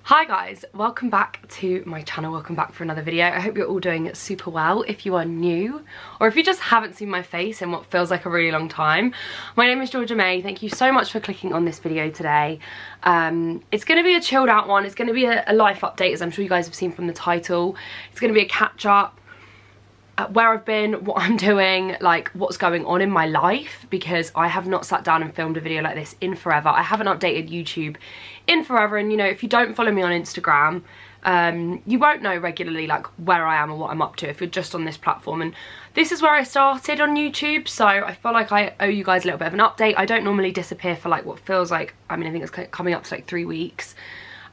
Hi guys, welcome back to my channel, welcome back for another video. I hope you're all doing super well. If you are new, or if you just haven't seen my face in what feels like a really long time, my name is Georgia May. Thank you so much for clicking on this video today. It's going to be a chilled out one. It's going to be a life update, as I'm sure you guys have seen from the title. It's going to be a catch up at where I've been, what I'm doing, like what's going on in my life, because I have not sat down and filmed a video like this in forever. I haven't updated YouTube in forever, and you know, if you don't follow me on Instagram, you won't know regularly like where I am or what I'm up to if you're just on this platform. And this is where I started on YouTube, so I feel like I owe you guys a little bit of an update. I don't normally disappear for like what feels like, I mean, I think it's coming up to like 3 weeks.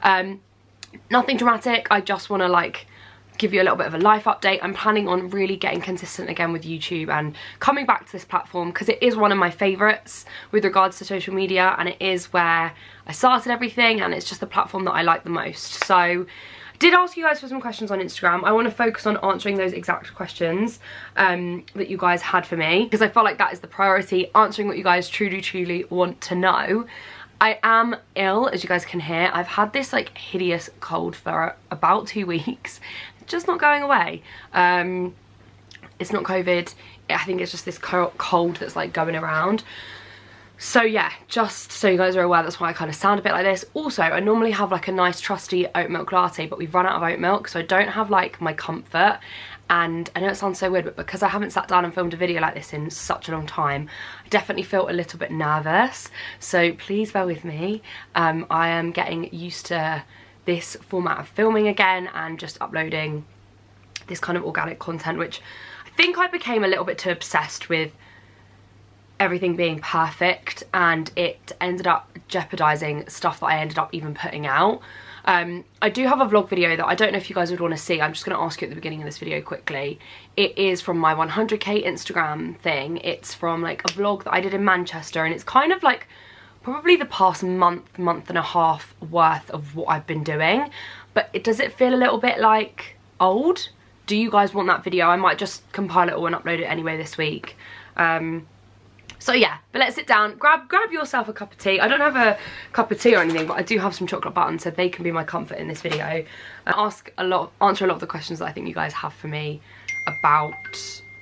Nothing dramatic. I just want to like give you a little bit of a life update. I'm planning on really getting consistent again with YouTube and coming back to this platform because it is one of my favourites with regards to social media, and it is where I started everything, and it's just the platform that I like the most. So I did ask you guys for some questions on Instagram. I want to focus on answering those exact questions that you guys had for me, because I feel like that is the priority, answering what you guys truly want to know. I am ill, as you guys can hear. I've had this like hideous cold for about 2 weeks. Just not going away. It's not COVID. I think it's just this cold that's like going around. So yeah, just so you guys are aware, that's why I kind of sound a bit like this. Also, I normally have like a nice trusty oat milk latte, but we've run out of oat milk, so I don't have like my comfort. And I know it sounds so weird, but because I haven't sat down and filmed a video like this in such a long time, I definitely feel a little bit nervous. So please bear with me. I am getting used to this format of filming again and just uploading this kind of organic content, which I think I became a little bit too obsessed with everything being perfect, and it ended up jeopardizing stuff that I ended up even putting out. I do have a vlog video that I don't know if you guys would want to see. I'm just going to ask you at the beginning of this video quickly. It is from my 100k Instagram thing. It's from like a vlog that I did in Manchester, and it's kind of like probably the past month and a half worth of what I've been doing. But does it feel a little bit like old? Do you guys want that video? I might just compile it all and upload it anyway this week. So yeah, but let's sit down, grab yourself a cup of tea. I don't have a cup of tea or anything, but I do have some chocolate buttons, so they can be my comfort in this video. And answer a lot of the questions that I think you guys have for me about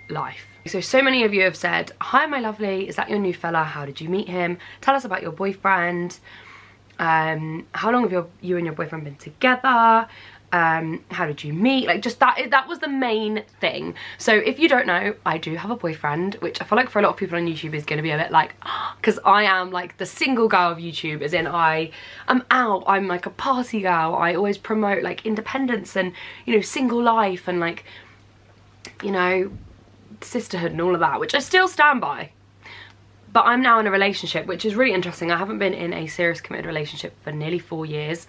life. So many of you have said, hi my lovely, is that your new fella? How did you meet him? Tell us about your boyfriend. How long have you and your boyfriend been together? How did you meet? Like, just that was the main thing. So if you don't know, I do have a boyfriend, which I feel like for a lot of people on YouTube is going to be a bit like, because I am like the single girl of YouTube, as in I am out, I'm like a party girl. I always promote like independence and, you know, single life and like, you know, sisterhood and all of that, which I still stand by. But I'm now in a relationship, which is really interesting. I haven't been in a serious committed relationship for nearly 4 years,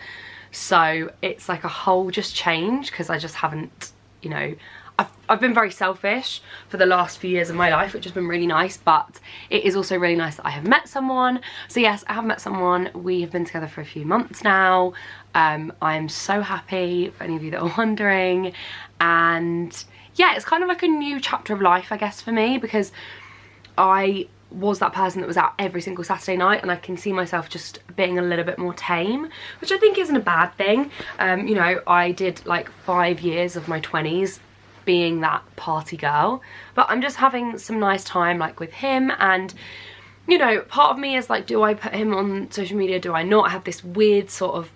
so it's like a whole just change, because I just haven't, you know, I've been very selfish for the last few years of my life, which has been really nice, but it is also really nice that I have met someone. So yes, I have met someone. We have been together for a few months now. I'm so happy, for any of you that are wondering. And yeah, it's kind of like a new chapter of life, I guess, for me, because I was that person that was out every single Saturday night, and I can see myself just being a little bit more tame, which I think isn't a bad thing. You know, I did like 5 years of my 20s being that party girl, but I'm just having some nice time like with him. And you know, part of me is like, do I put him on social media, do I not? I have this weird sort of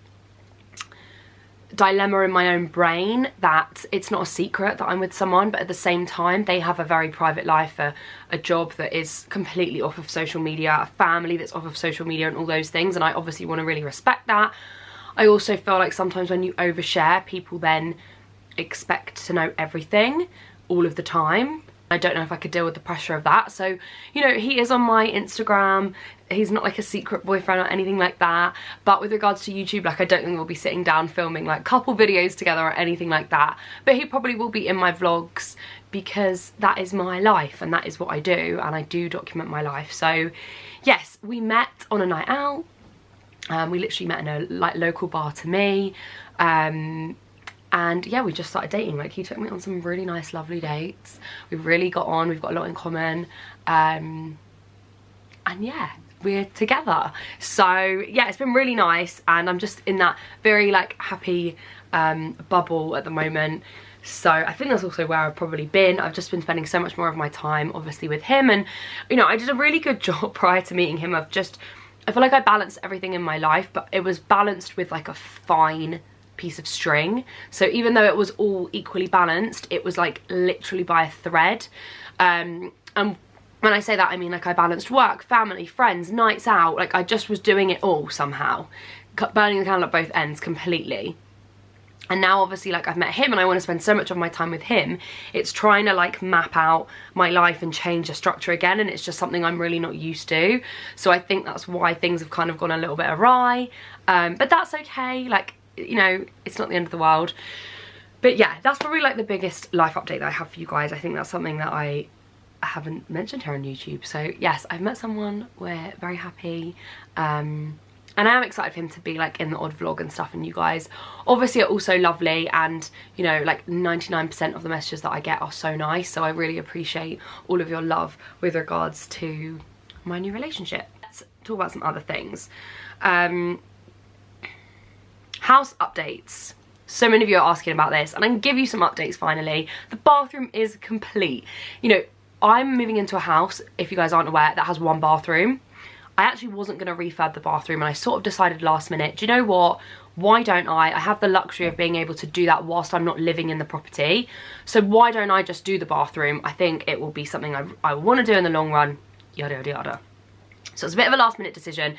dilemma in my own brain that it's not a secret that I'm with someone, but at the same time they have a very private life, a job that is completely off of social media, a family that's off of social media, and all those things, and I obviously want to really respect that. I also feel like sometimes when you overshare, people then expect to know everything all of the time. I don't know if I could deal with the pressure of that. So, you know, he is on my Instagram. He's not like a secret boyfriend or anything like that. But with regards to YouTube, like, I don't think we'll be sitting down filming like couple videos together or anything like that. But he probably will be in my vlogs, because that is my life and that is what I do, and I do document my life. So yes, we met on a night out. We literally met in a like local bar to me. And yeah, we just started dating. Like, he took me on some really nice, lovely dates. We've really got on. We've got a lot in common. And yeah, we're together. So yeah, it's been really nice, and I'm just in that very like happy bubble at the moment. So I think that's also where I've probably been. I've just been spending so much more of my time obviously with him, and you know, I did a really good job prior to meeting him of just, I feel like I balanced everything in my life, but it was balanced with like a fine piece of string. So even though it was all equally balanced, it was like literally by a thread. And when I say that, I mean like I balanced work, family, friends, nights out. Like I just was doing it all somehow, burning the candle at both ends completely. And now obviously like I've met him and I want to spend so much of my time with him, it's trying to like map out my life and change the structure again, and it's just something I'm really not used to. So I think that's why things have kind of gone a little bit awry, but that's okay. Like, you know, it's not the end of the world. But yeah, that's probably like the biggest life update that I have for you guys. I think that's something that I haven't mentioned here on YouTube. So yes, I've met someone, we're very happy, and I am excited for him to be like in the odd vlog and stuff, and you guys obviously are also lovely, and you know, like 99% of the messages that I get are so nice, so I really appreciate all of your love with regards to my new relationship. Let's talk about some other things. House updates. So many of you are asking about this, and I can give you some updates finally. The bathroom is complete. You know, I'm moving into a house, if you guys aren't aware, that has one bathroom. I actually wasn't going to refurb the bathroom, and I sort of decided last minute, do you know what, why don't I have the luxury of being able to do that whilst I'm not living in the property, so why don't I just do the bathroom? I think it will be something I want to do in the long run, yada yada yada. So it's a bit of a last minute decision,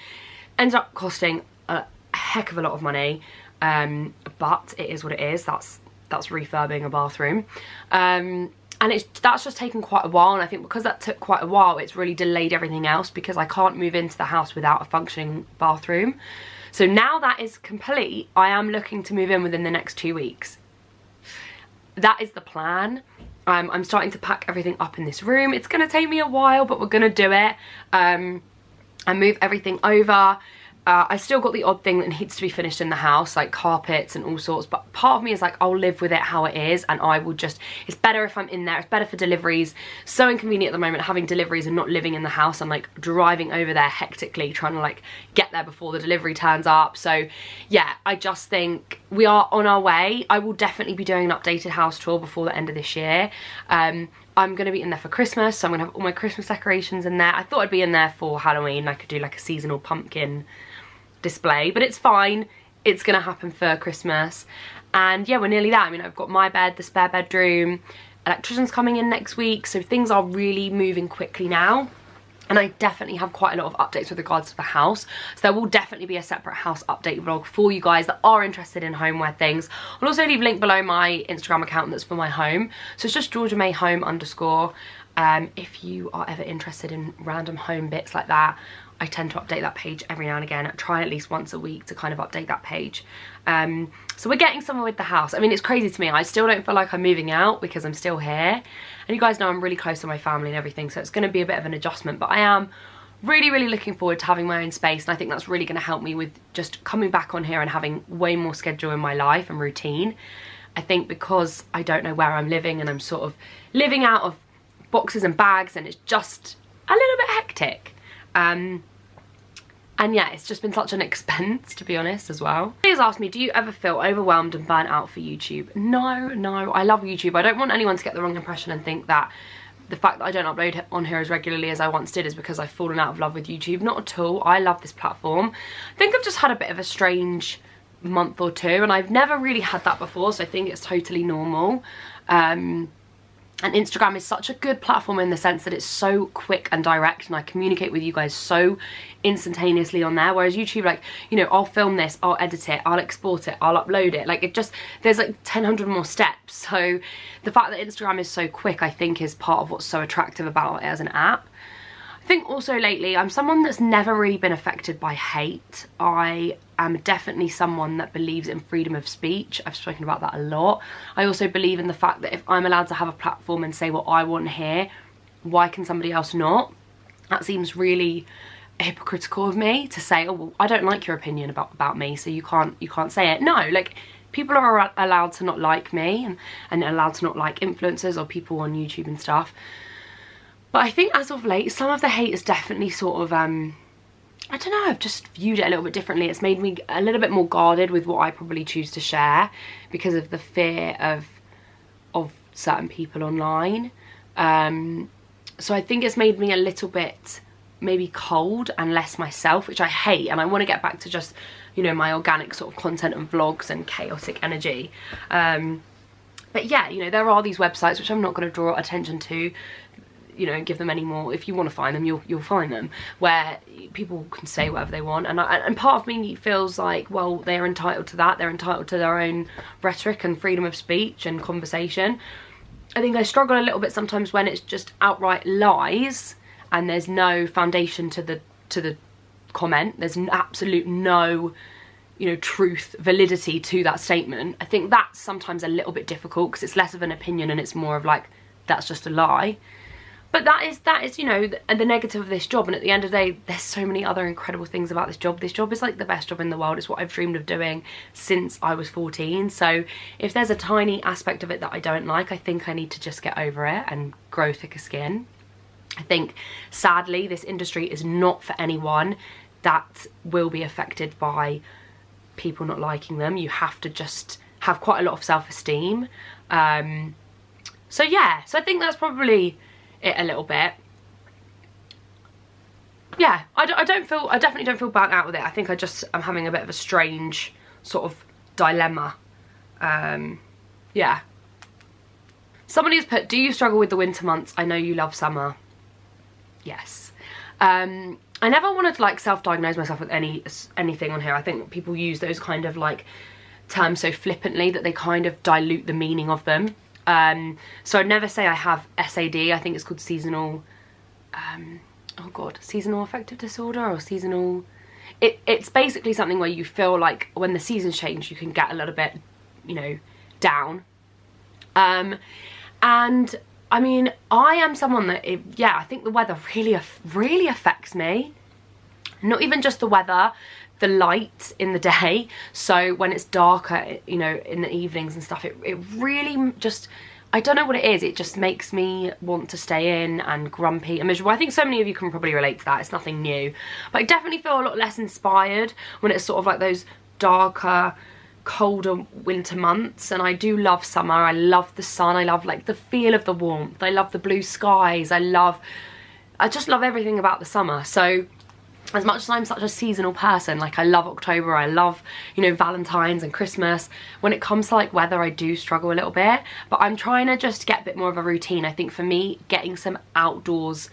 ends up costing a heck of a lot of money, but it is what it is. That's refurbing a bathroom, and that's just taken quite a while, and I think because that took quite a while, it's really delayed everything else, because I can't move into the house without a functioning bathroom. So now that is complete, I am looking to move in within the next 2 weeks. That is the plan. I'm starting to pack everything up in this room. It's going to take me a while, but we're going to do it, and move everything over. I still got the odd thing that needs to be finished in the house, like carpets and all sorts, but part of me is like, I'll live with it how it is, and I will just, it's better if I'm in there, it's better for deliveries. So inconvenient at the moment having deliveries and not living in the house. I'm like driving over there hectically, trying to like get there before the delivery turns up. So yeah, I just think we are on our way. I will definitely be doing an updated house tour before the end of this year. I'm going to be in there for Christmas, so I'm going to have all my Christmas decorations in there. I thought I'd be in there for Halloween. I could do like a seasonal pumpkin display, but it's fine, it's gonna happen for Christmas. And yeah, we're nearly there. I mean, I've got my bed, the spare bedroom, electrician's coming in next week, so things are really moving quickly now, and I definitely have quite a lot of updates with regards to the house. So there will definitely be a separate house update vlog for you guys that are interested in homeware things. I'll also leave a link below my Instagram account that's for my home, so it's just GeorgiaMayHome_. If you are ever interested in random home bits like that, I tend to update that page every now and again. I try at least once a week to kind of update that page. So we're getting somewhere with the house. I mean, it's crazy to me. I still don't feel like I'm moving out because I'm still here. And you guys know I'm really close to my family and everything, so it's going to be a bit of an adjustment. But I am really, really looking forward to having my own space, and I think that's really going to help me with just coming back on here and having way more schedule in my life and routine. I think because I don't know where I'm living and I'm sort of living out of boxes and bags, and it's just a little bit hectic. And yeah, it's just been such an expense, to be honest, as well. Please ask me, do you ever feel overwhelmed and burnt out for YouTube? No, I love YouTube. I don't want anyone to get the wrong impression and think that the fact that I don't upload on here as regularly as I once did is because I've fallen out of love with YouTube. Not at all. I love this platform. I think I've just had a bit of a strange month or two, and I've never really had that before, so I think it's totally normal. And Instagram is such a good platform in the sense that it's so quick and direct, and I communicate with you guys so instantaneously on there. Whereas YouTube, like, you know, I'll film this, I'll edit it, I'll export it, I'll upload it. Like, it just, there's like 1,000 more steps. So the fact that Instagram is so quick, I think, is part of what's so attractive about it as an app. I think also lately, I'm someone that's never really been affected by hate. I am definitely someone that believes in freedom of speech. I've spoken about that a lot. I also believe in the fact that if I'm allowed to have a platform and say what I want here, why can somebody else not? That seems really hypocritical of me to say, oh, well, I don't like your opinion about me, so you can't say it. No, like, people are allowed to not like me and allowed to not like influencers or people on YouTube and stuff. But I think as of late, some of the hate is definitely sort of I don't know, I've just viewed it a little bit differently. It's made me a little bit more guarded with what I probably choose to share because of the fear of certain people online. So I think it's made me a little bit maybe cold and less myself, which I hate, and I want to get back to just, you know, my organic sort of content and vlogs and chaotic energy. But yeah, you know, there are these websites which I'm not going to draw attention to, you know, give them any more. If you want to find them, you'll find them, where people can say whatever they want, and part of me feels like, well, they're entitled to that. They're entitled to their own rhetoric and freedom of speech and conversation. I think I struggle a little bit sometimes when it's just outright lies and there's no foundation to the comment. There's absolute no, you know, truth, validity to that statement. I think that's sometimes a little bit difficult because it's less of an opinion and it's more of like, that's just a lie. But that is, you know, the negative of this job. And at the end of the day, there's so many other incredible things about this job. This job is like the best job in the world. It's what I've dreamed of doing since I was 14. So if there's a tiny aspect of it that I don't like, I think I need to just get over it and grow thicker skin. I think, sadly, this industry is not for anyone that will be affected by people not liking them. You have to just have quite a lot of self-esteem. So yeah, so I think that's probably it a little bit. Yeah, I definitely don't feel burnt out with it. I think I'm having a bit of a strange sort of dilemma. Yeah. Somebody has put, do you struggle with the winter months? I know you love summer. Yes. I never wanted to like self-diagnose myself with anything on here. I think people use those kind of like terms so flippantly that they kind of dilute the meaning of them. So I'd never say I have SAD. I think it's called seasonal, seasonal affective disorder, or seasonal, it's basically something where you feel like when the seasons change you can get a little bit, you know, down. And I mean, I am someone that, yeah, I think the weather really affects me. Not even just the weather, the light in the day. So when it's darker, you know, in the evenings and stuff, it really just, I don't know what it is, it just makes me want to stay in and grumpy and miserable. I think so many of you can probably relate to that. It's nothing new, but I definitely feel a lot less inspired when it's sort of like those darker, colder winter months. And I do love summer. I love the sun. I love like the feel of the warmth. I love the blue skies. I just love everything about the summer. So as much as I'm such a seasonal person, like I love October, I love, you know, Valentine's and Christmas, when it comes to like weather, I do struggle a little bit, but I'm trying to just get a bit more of a routine. I think for me, getting some outdoors,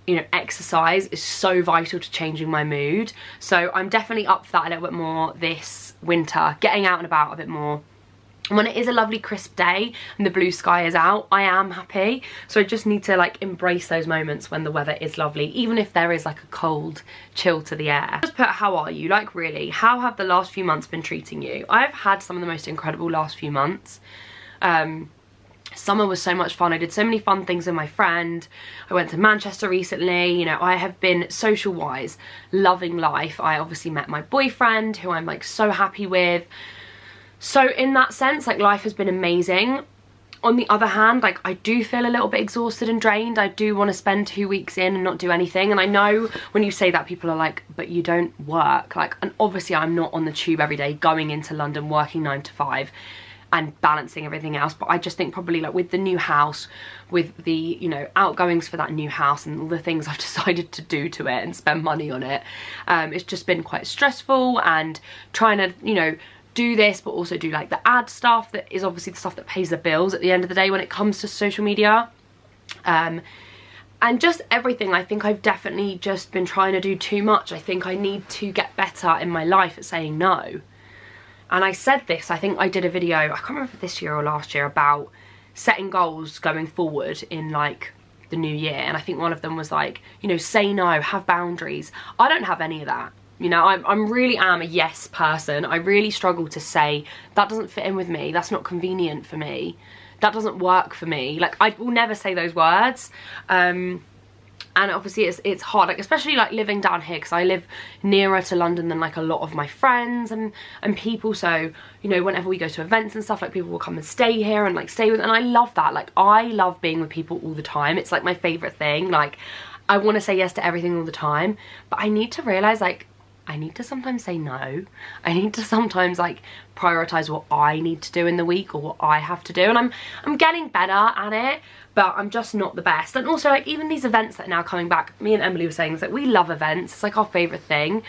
you know, exercise is so vital to changing my mood. So I'm definitely up for that a little bit more this winter, getting out and about a bit more. And when it is a lovely crisp day and the blue sky is out, I am happy. So I just need to like embrace those moments when the weather is lovely, even if there is like a cold chill to the air. Just put, how are you? Like really, how have the last few months been treating you? I've had some of the most incredible last few months. Summer was so much fun. I did so many fun things with my friend. I went to Manchester recently. You know, I have been social wise loving life. I obviously met my boyfriend, who I'm like so happy with. So in that sense, like life has been amazing. On the other hand, like I do feel a little bit exhausted and drained. I do want to spend 2 weeks in and not do anything. And I know when you say that, people are like, but you don't work. Like, and obviously I'm not on the tube every day going into London, working 9 to 5 and balancing everything else. But I just think probably like with the new house, with the, you know, outgoings for that new house and all the things I've decided to do to it and spend money on it, it's just been quite stressful, and trying to, you know, do this but also do like the ad stuff that is obviously the stuff that pays the bills at the end of the day when it comes to social media, and just everything. I think I've definitely just been trying to do too much. I think I need to get better in my life at saying no. And I said this, I think I did a video, I can't remember if this year or last year, about setting goals going forward in like the new year. And I think one of them was like, you know, say no, have boundaries. I don't have any of that. You know, I really am a yes person. I really struggle to say, that doesn't fit in with me, that's not convenient for me, that doesn't work for me. Like, I will never say those words. And obviously it's hard, like especially like living down here, because I live nearer to London than like a lot of my friends and people. So, you know, whenever we go to events and stuff, like people will come and stay here and like stay with, and I love that. Like I love being with people all the time. It's like my favorite thing. Like, I want to say yes to everything all the time, but I need to realize, like, I need to sometimes say no. I need to sometimes like prioritize what I need to do in the week or what I have to do, and I'm getting better at it, but I'm just not the best. And also, like, even these events that are now coming back, me and Emily were saying, is like, we love events, it's like our favorite thing,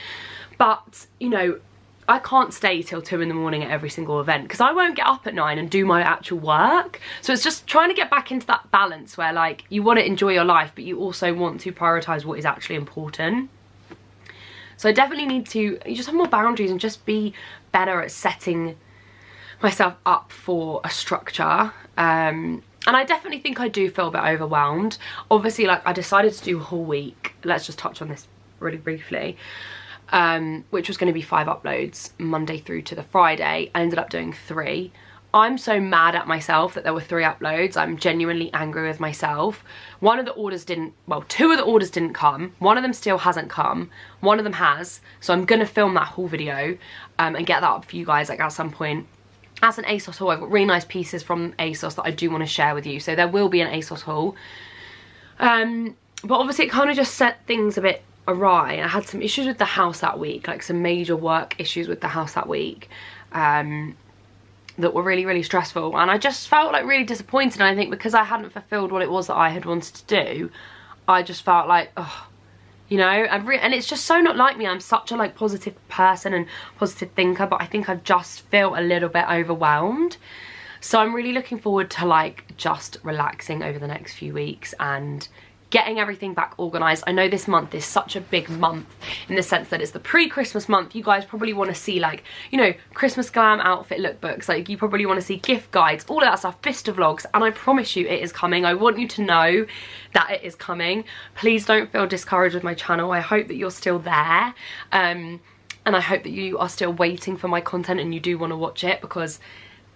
but you know, I can't stay till 2 in the morning at every single event because I won't get up at 9 and do my actual work. So it's just trying to get back into that balance where, like, you want to enjoy your life, but you also want to prioritize what is actually important. So I definitely need to just have more boundaries and just be better at setting myself up for a structure. And I definitely think I do feel a bit overwhelmed. Obviously, like, I decided to do a whole week. Let's just touch on this really briefly. Which was going to be 5 uploads, Monday through to the Friday. I ended up doing 3. I'm so mad at myself that there were 3 uploads. I'm genuinely angry with myself. One of the orders didn't, well, 2 of the orders didn't come. One of them still hasn't come. One of them has. So I'm going to film that whole video and get that up for you guys, like, at some point. As an ASOS haul, I've got really nice pieces from ASOS that I do want to share with you. So there will be an ASOS haul. But obviously it kind of just set things a bit awry. I had some issues with the house that week, like some major work issues with the house that week. That were really, really stressful, and I just felt like really disappointed. And I think because I hadn't fulfilled what it was that I had wanted to do, I just felt like, oh, you know, and it's just so not like me. I'm such a like positive person and positive thinker, but I think I just feel a little bit overwhelmed. So I'm really looking forward to like just relaxing over the next few weeks and getting everything back organised. I know this month is such a big month in the sense that it's the pre-Christmas month. You guys probably want to see, like, you know, Christmas glam outfit lookbooks. Like, you probably want to see gift guides, all of that stuff, Vista vlogs, and I promise you it is coming. I want you to know that it is coming. Please don't feel discouraged with my channel. I hope that you're still there. And I hope that you are still waiting for my content and you do want to watch it, because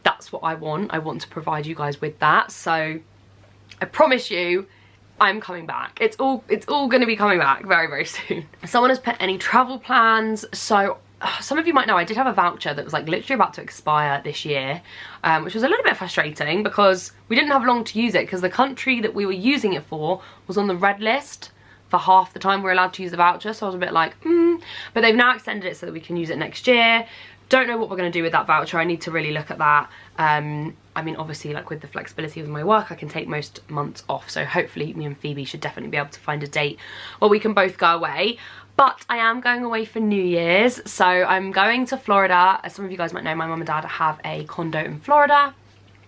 that's what I want. I want to provide you guys with that. So I promise you, I'm coming back. It's all going to be coming back very, very soon. Someone has put any travel plans. So some of you might know I did have a voucher that was like literally about to expire this year, which was a little bit frustrating because we didn't have long to use it because the country that we were using it for was on the red list for half the time we're allowed to use the voucher. So I was a bit like, but they've now extended it so that we can use it next year. Don't know what we're going to do with that voucher. I need to really look at that. I mean, obviously, like, with the flexibility of my work, I can take most months off. So hopefully me and Phoebe should definitely be able to find a date where we can both go away. But I am going away for New Year's. So I'm going to Florida. As some of you guys might know, my mum and dad have a condo in Florida,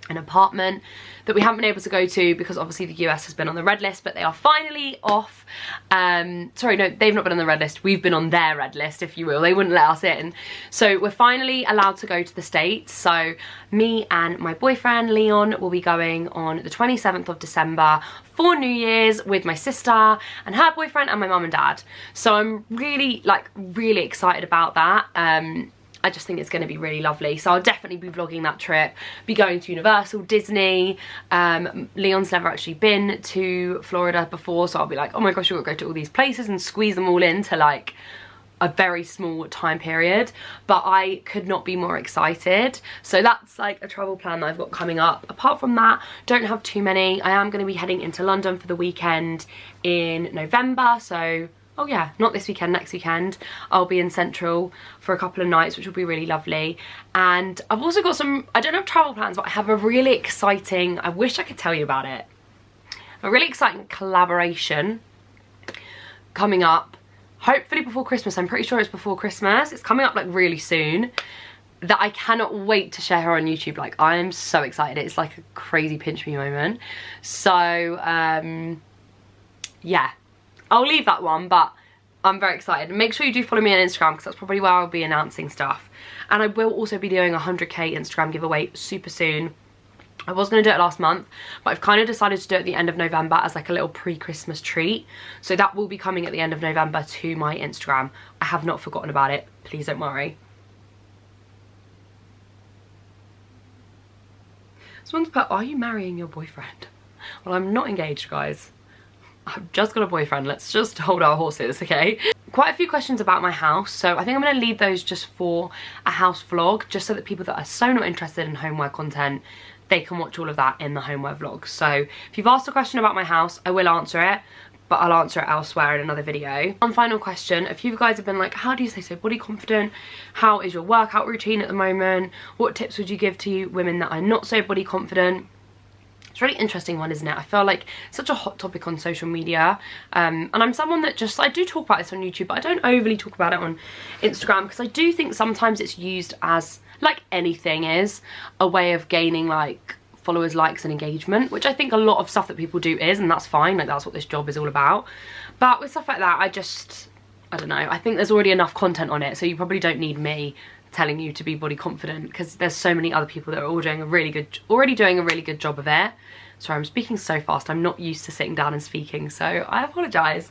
an apartment that we haven't been able to go to because obviously the US has been on the red list, but they are finally off. Sorry, no, they've not been on the red list. We've been on their red list, if you will. They wouldn't let us in. So we're finally allowed to go to the States. So me and my boyfriend, Leon, will be going on the 27th of December for New Year's with my sister and her boyfriend and my mum and dad. So I'm really, like, really excited about that. I just think it's going to be really lovely. So I'll definitely be vlogging that trip, be going to Universal, Disney. Leon's never actually been to Florida before, so I'll be like, oh my gosh, you've got to go to all these places and squeeze them all into like a very small time period. But I could not be more excited. So that's like a travel plan that I've got coming up. Apart from that, don't have too many. I am going to be heading into London for the weekend in November, so oh yeah, not this weekend, next weekend. I'll be in Central for a couple of nights, which will be really lovely. And I've also got some, I don't have travel plans, but I have a really exciting, I wish I could tell you about it, a really exciting collaboration coming up, hopefully before Christmas. I'm pretty sure it's before Christmas. It's coming up like really soon, that I cannot wait to share her on YouTube. Like, I am so excited. It's like a crazy pinch me moment. So, yeah. I'll leave that one, but I'm very excited. Make sure you do follow me on Instagram because that's probably where I'll be announcing stuff. And I will also be doing a 100k Instagram giveaway super soon. I was going to do it last month, but I've kind of decided to do it at the end of November as like a little pre-Christmas treat. So that will be coming at the end of November to my Instagram. I have not forgotten about it. Please don't worry. Someone's put, are you marrying your boyfriend? Well, I'm not engaged, guys. I've just got a boyfriend. Let's just hold our horses, okay? Quite a few questions about my house, so I think I'm going to leave those just for a house vlog, just so that people that are so not interested in homeware content, they can watch all of that in the homeware vlog. So if you've asked a question about my house, I will answer it, but I'll answer it elsewhere in another video. One final question. A few of you guys have been like, how do you stay so body confident? How is your workout routine at the moment? What tips would you give to women that are not so body confident? It's a really interesting one, isn't it? I feel like it's such a hot topic on social media, and I'm someone that just, I do talk about this on YouTube, but I don't overly talk about it on Instagram, because I do think sometimes it's used as, like anything is, a way of gaining like followers, likes and engagement, which I think a lot of stuff that people do is, and that's fine, like that's what this job is all about. But with stuff like that, I don't know, I think there's already enough content on it, so you probably don't need me telling you to be body confident, because there's so many other people that are all doing already doing a really good job of it. Sorry, I'm speaking so fast, I'm not used to sitting down and speaking, so I apologise.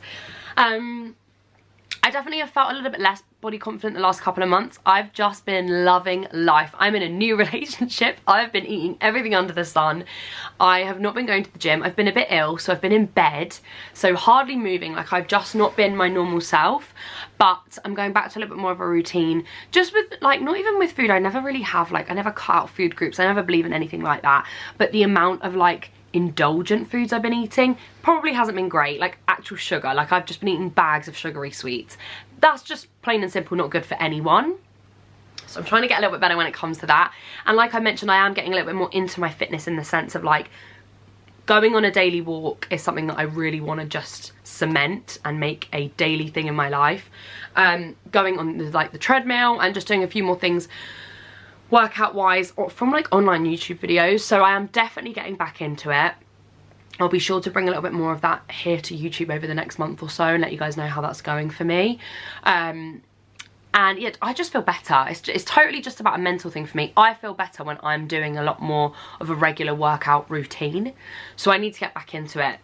I definitely have felt a little bit less body confident the last couple of months. I've just been loving life. I'm in a new relationship. I've been eating everything under the sun. I have not been going to the gym. I've been a bit ill, so I've been in bed, so hardly moving. Like, I've just not been my normal self, but I'm going back to a little bit more of a routine. Just with, like, not even with food. I never really have, like, I never cut out food groups. I never believe in anything like that. But the amount of, like, indulgent foods I've been eating probably hasn't been great. Like, actual sugar, like I've just been eating bags of sugary sweets. That's just plain and simple not good for anyone. So I'm trying to get a little bit better when it comes to that. And like I mentioned, I am getting a little bit more into my fitness in the sense of, like, going on a daily walk is something that I really want to just cement and make a daily thing in my life. Going on like the treadmill and just doing a few more things workout wise, or from like online YouTube videos. So I am definitely getting back into it. I'll be sure to bring a little bit more of that here to YouTube over the next month or so and let you guys know how that's going for me. And yeah, I just feel better. It's totally just about a mental thing for me. I feel better when I'm doing a lot more of a regular workout routine. So I need to get back into it.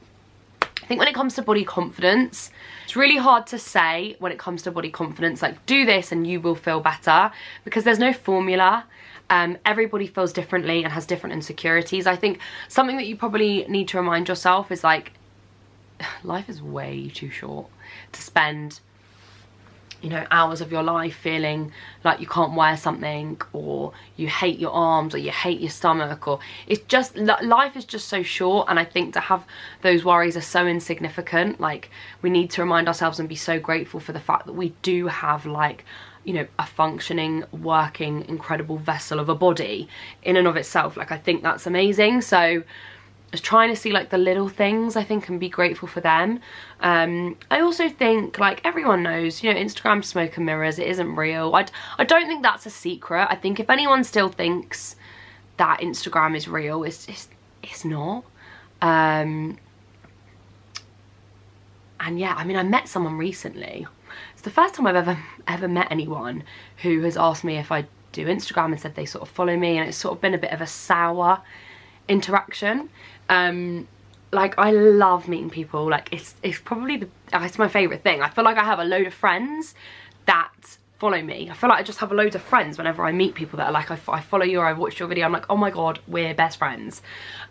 I think when it comes to body confidence, it's really hard to say when it comes to body confidence, like, do this and you will feel better, because there's no formula. Everybody feels differently and has different insecurities. I think something that you probably need to remind yourself is, like, life is way too short to spend, you know, hours of your life feeling like you can't wear something, or you hate your arms, or you hate your stomach, or it's just, life is just so short. And I think to have those worries are so insignificant. Like, we need to remind ourselves and be so grateful for the fact that we do have, like, you know, a functioning, working, incredible vessel of a body in and of itself. Like, I think that's amazing. So just trying to see, like, the little things, I think, and be grateful for them. I also think, like, everyone knows, you know, Instagram's smoke and mirrors. It isn't real. I don't think that's a secret. I think if anyone still thinks that Instagram is real, it's not. And yeah, I mean, I met someone recently. It's the first time I've ever met anyone who has asked me if I do Instagram and said they sort of follow me, and it's sort of been a bit of a sour interaction. Like, I love meeting people. Like, it's probably it's my favorite thing. I feel like I have a load of friends that follow me. I feel like I just have a load of friends whenever I meet people that are like, I follow you, or I've watched your video, I'm like, oh my god, we're best friends.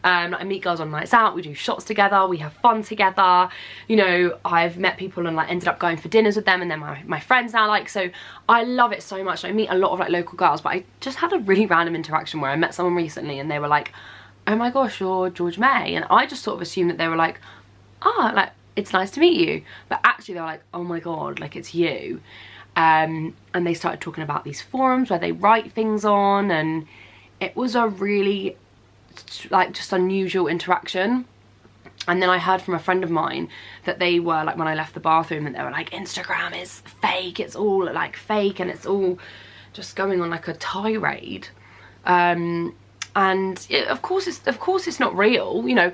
I meet girls on nights out, we do shots together, we have fun together. You know, I've met people and, like, ended up going for dinners with them, and they're my friends now. Like, so I love it so much. I meet a lot of, like, local girls, but I just had a really random interaction where I met someone recently and they were like, oh my gosh, you're George May. And I just sort of assumed that they were like, ah, like, it's nice to meet you. But actually they were like, oh my god, like, it's you. And they started talking about these forums where they write things on, and it was a really, like, just unusual interaction. And then I heard from a friend of mine that they were, like, when I left the bathroom, that they were like, Instagram is fake, it's all, like, fake, and it's all just going on, like, a tirade. And of course it's not real. You know,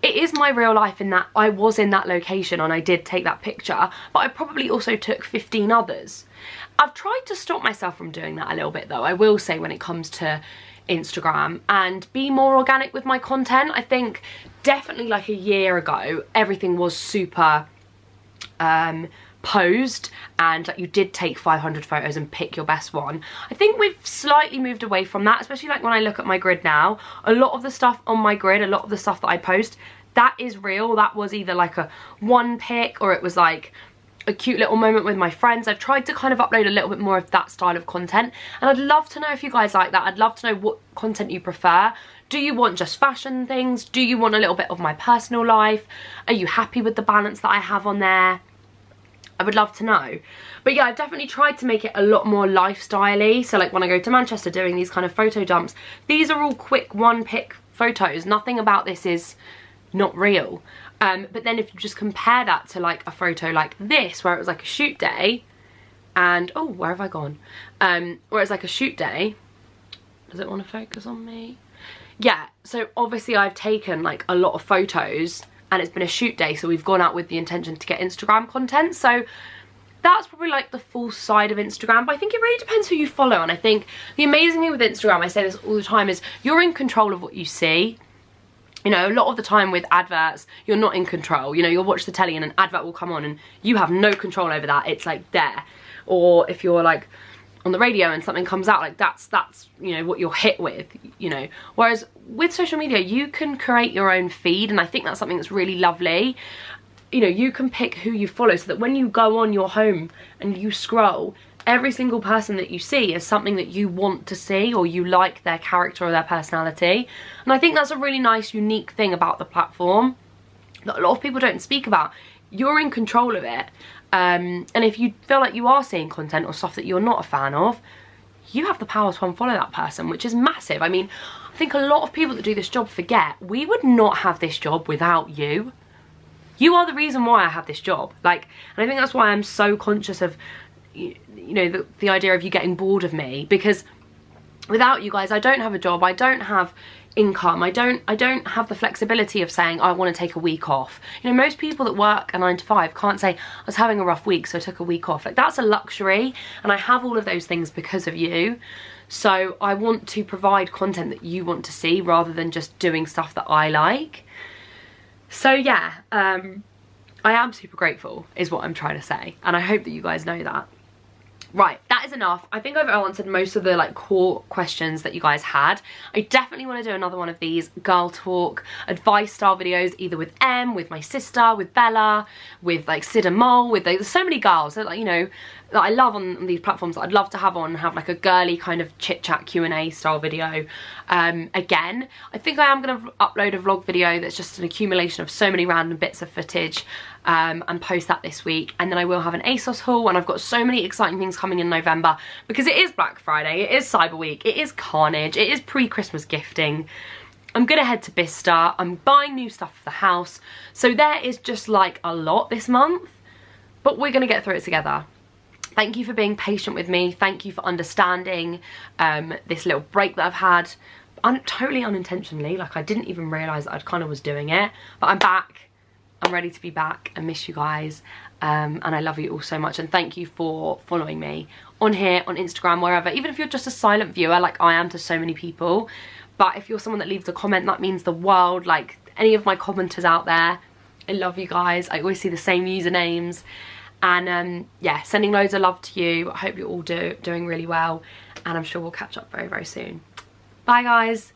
it is my real life in that I was in that location and I did take that picture, but I probably also took 15 others. I've tried to stop myself from doing that a little bit, though, I will say, when it comes to Instagram, and be more organic with my content. I think definitely, like, a year ago, everything was super posed, and, like, you did take 500 photos and pick your best one. I think we've slightly moved away from that, especially, like, when I look at my grid now. A lot of the stuff on my grid, a lot of the stuff that I post, that is real. That was either, like, a one pic, or it was, like, a cute little moment with my friends. I've tried to kind of upload a little bit more of that style of content, and I'd love to know if you guys like that. I'd love to know what content you prefer. do you want just fashion things? Do you want a little bit of my personal life? Are you happy with the balance that I have on there? I would love to know. But yeah, I've definitely tried to make it a lot more lifestyle-y. So like when I go to Manchester doing these kind of photo dumps, these are all quick one-pick photos. Nothing about this is not real. But then if you just compare that to like a photo like this, where it was like a shoot day, and oh, where have I gone? Where it's like a shoot day. Does it want to focus on me? Yeah, so obviously I've taken like a lot of photos and it's been a shoot day, so we've gone out with the intention to get Instagram content. So that's probably like the full side of Instagram, but I think it really depends who you follow. And I think the amazing thing with Instagram, I say this all the time, is you're in control of what you see. You know, a lot of the time with adverts, you're not in control. You know, you'll watch the telly and an advert will come on and you have no control over that. It's like there. Or if you're like on the radio and something comes out, like that's you know, what you're hit with, you know. Whereas with social media, you can create your own feed, and I think that's something that's really lovely. You know, you can pick who you follow, so that when you go on your home and you scroll, every single person that you see is something that you want to see, or you like their character or their personality. And I think that's a really nice, unique thing about the platform that a lot of people don't speak about. You're in control of it. And if you feel like you are seeing content or stuff that you're not a fan of, you have the power to unfollow that person, which is massive. I mean, I think a lot of people that do this job forget, we would not have this job without you. You are the reason why I have this job. Like, and I think that's why I'm so conscious of, you know, the idea of you getting bored of me, because without you guys, I don't have a job, I don't have income, I don't have the flexibility of saying I want to take a week off. You know, most people that work a 9 to 5 can't say I was having a rough week so I took a week off. Like, that's a luxury, and I have all of those things because of you. So I want to provide content that you want to see rather than just doing stuff that I like. So yeah, I am super grateful is what I'm trying to say, and I hope that you guys know that. Right, that is enough. I think I've answered most of the like core questions that you guys had. I definitely want to do another one of these girl talk advice style videos, either with Em, with my sister, with Bella, with like Sid and Mole, with there's so many girls that, like, you know, that I love on these platforms that I'd love to have on, have like a girly kind of chit chat Q&A style video. Again, I think I am going to upload a vlog video that's just an accumulation of so many random bits of footage, and post that this week. And then I will have an ASOS haul, and I've got so many exciting things coming in November, because it is Black Friday, it is Cyber Week, it is carnage, it is pre-Christmas gifting. I'm gonna head to Bicester, I'm buying new stuff for the house, so there is just like a lot this month, but we're gonna get through it together. Thank you for being patient with me, thank you for understanding this little break that I've had. Totally unintentionally, like I didn't even realise that I kind of was doing it, but I'm back. I'm ready to be back. I miss you guys, and I love you all so much, and thank you for following me on here, on Instagram, wherever. Even if you're just a silent viewer like I am to so many people, but if you're someone that leaves a comment, that means the world. Like any of my commenters out there, I love you guys. I always see the same usernames, and yeah, sending loads of love to you. I hope you're all doing really well, and I'm sure we'll catch up very, very soon. Bye guys.